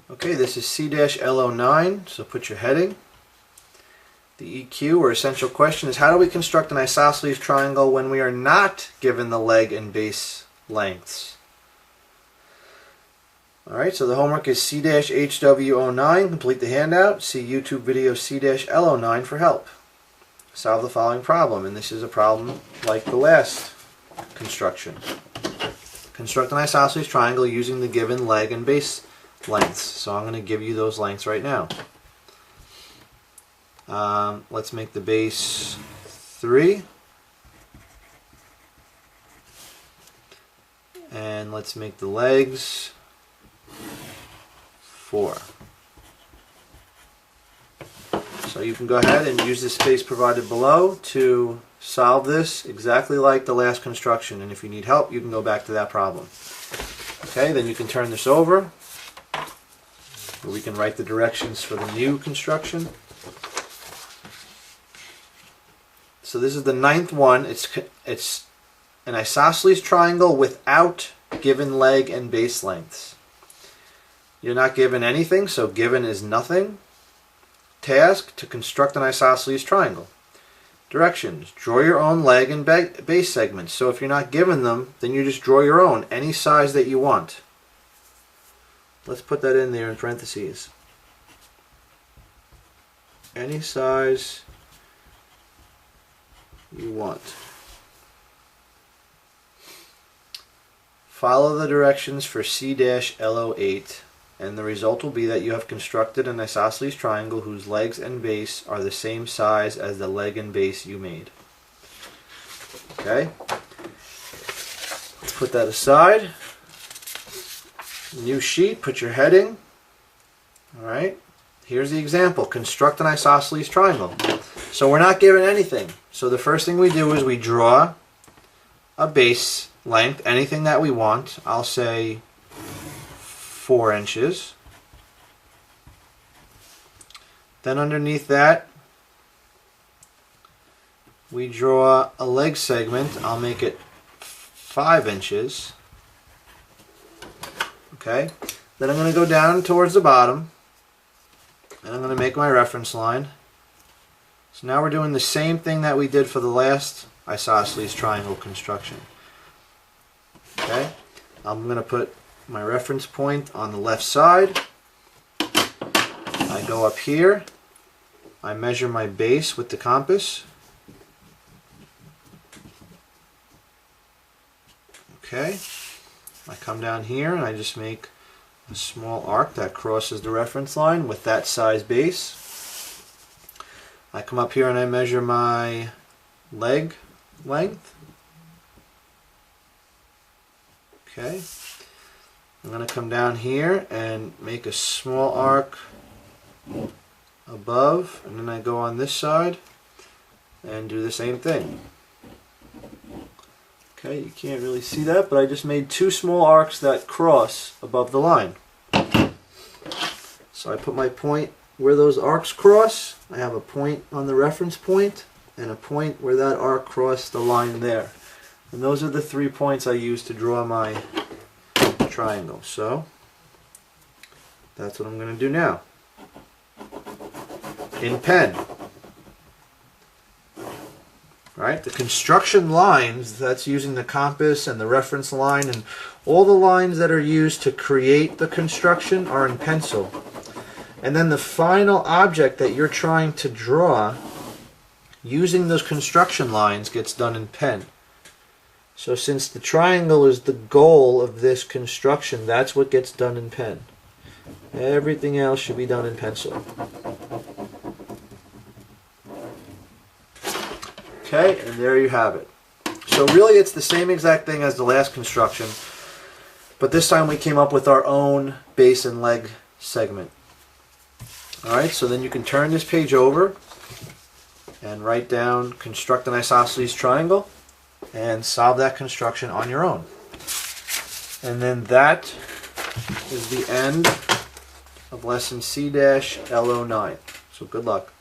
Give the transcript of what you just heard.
Okay, this is C-L09, so put your heading. The EQ, or essential question, is how do we construct an isosceles triangle when we are not given the leg and base lengths? Alright, so the homework is C-HW09, complete the handout, see YouTube video C-L09 for help. Solve the following problem, and this is a problem like the last construction. Construct an isosceles triangle using the given leg and base lengths. So I'm going to give you those lengths right now. Let's make the base 3. And let's make the legs 4. So you can go ahead and use the space provided below to solve this exactly like the last construction. And if you need help, you can go back to that problem. Okay, then you can turn this over. We can write the directions for the new construction. So this is the 9th one. It's an isosceles triangle without given leg and base lengths. You're not given anything, so given is nothing. Task, to construct an isosceles triangle. Directions, draw your own leg and base segments. So if you're not given them, then you just draw your own, any size that you want. Let's put that in there in parentheses. Any size you want. Follow the directions for C-L08, and the result will be that you have constructed an isosceles triangle whose legs and base are the same size as the leg and base you made. Okay? Let's put that aside. New sheet, put your heading. Alright, here's the example. Construct an isosceles triangle. So we're not given anything. So the first thing we do is we draw a base length, anything that we want. I'll say 4 inches. Then underneath that, we draw a leg segment. I'll make it 5 inches. Okay, then I'm going to go down towards the bottom and I'm going to make my reference line. So now we're doing the same thing that we did for the last isosceles triangle construction. Okay, I'm going to put my reference point on the left side. I go up here, I measure my base with the compass. Okay. I come down here and I just make a small arc that crosses the reference line with that size base. I come up here and I measure my leg length. Okay. I'm going to come down here and make a small arc above, and then I go on this side and do the same thing. Okay, you can't really see that, but I just made 2 small arcs that cross above the line. So I put my point where those arcs cross. I have a point on the reference point and a point where that arc crossed the line there. And those are the 3 points I use to draw my triangle. So that's what I'm going to do now. In pen. Right, the construction lines, that's using the compass and the reference line, and all the lines that are used to create the construction are in pencil. And then the final object that you're trying to draw using those construction lines gets done in pen. So since the triangle is the goal of this construction, that's what gets done in pen. Everything else should be done in pencil. Okay, and there you have it. So really it's the same exact thing as the last construction, but this time we came up with our own base and leg segment. Alright, so then you can turn this page over and write down construct an isosceles triangle and solve that construction on your own. And then that is the end of lesson C-L09. So good luck.